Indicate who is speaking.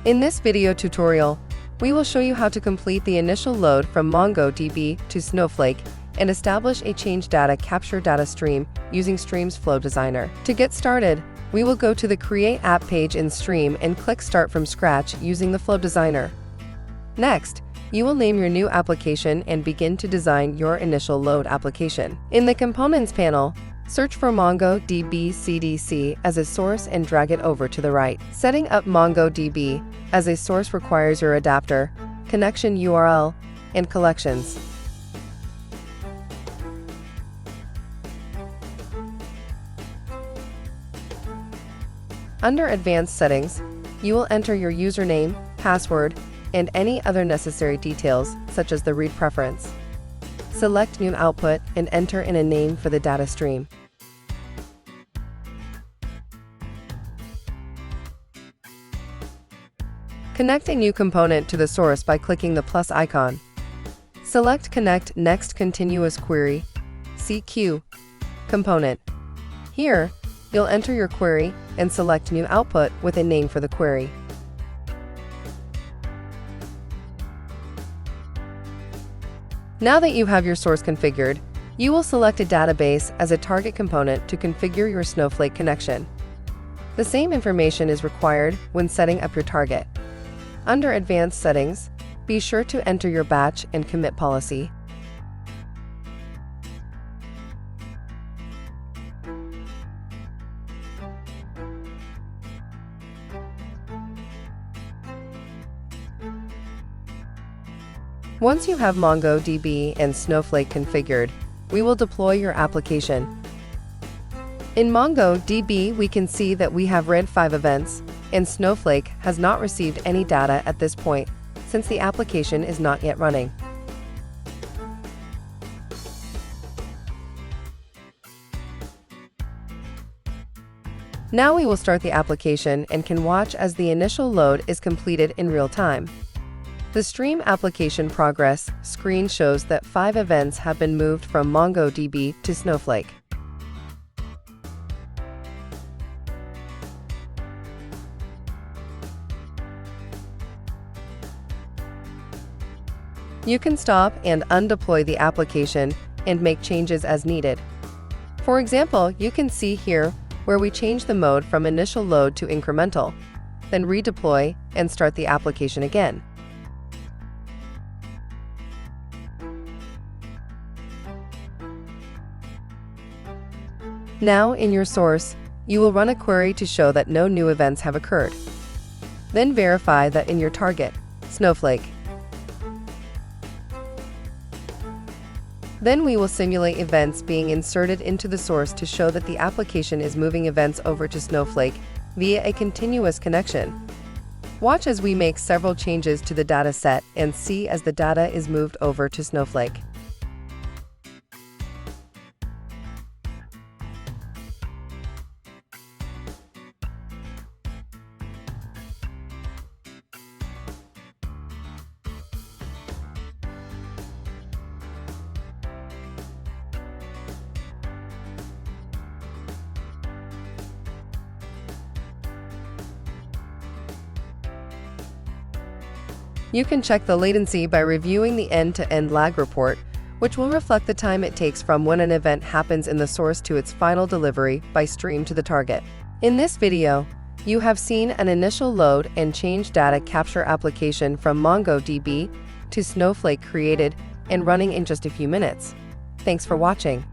Speaker 1: In this video tutorial, we will show you how to complete the initial load from MongoDB to Snowflake and establish a change data capture data stream using Striim's Flow Designer. To get started, we will go to the Create App page in Striim and click Start from Scratch using the Flow Designer. Next, you will name your new application and begin to design your initial load application. In the Components panel, search for MongoDB CDC as a source and drag it over to the right. Setting up MongoDB as a source requires your adapter, connection URL, and collections. Under Advanced Settings, you will enter your username, password, and any other necessary details, such as the read preference. Select New Output and enter in a name for the data stream. Connect a new component to the source by clicking the plus icon. Select Connect Next Continuous Query (CQ) component. Here, you'll enter your query and select New Output with a name for the query. Now that you have your source configured, you will select a database as a target component to configure your Snowflake connection. The same information is required when setting up your target. Under Advanced Settings, be sure to enter your batch and commit policy. Once you have MongoDB and Snowflake configured, we will deploy your application. In MongoDB, we can see that we have read 5 events, and Snowflake has not received any data at this point, since the application is not yet running. Now we will start the application and can watch as the initial load is completed in real time. The Striim application progress screen shows that 5 events have been moved from MongoDB to Snowflake. You can stop and undeploy the application and make changes as needed. For example, you can see here where we change the mode from initial load to incremental, then redeploy and start the application again. Now, in your source, you will run a query to show that no new events have occurred. Then verify that in your target, Snowflake. Then we will simulate events being inserted into the source to show that the application is moving events over to Snowflake via a continuous connection. Watch as we make several changes to the data set and see as the data is moved over to Snowflake. You can check the latency by reviewing the end-to-end lag report, which will reflect the time it takes from when an event happens in the source to its final delivery by stream to the target. In this video, you have seen an initial load and change data capture application from MongoDB to Snowflake created and running in just a few minutes. Thanks for watching.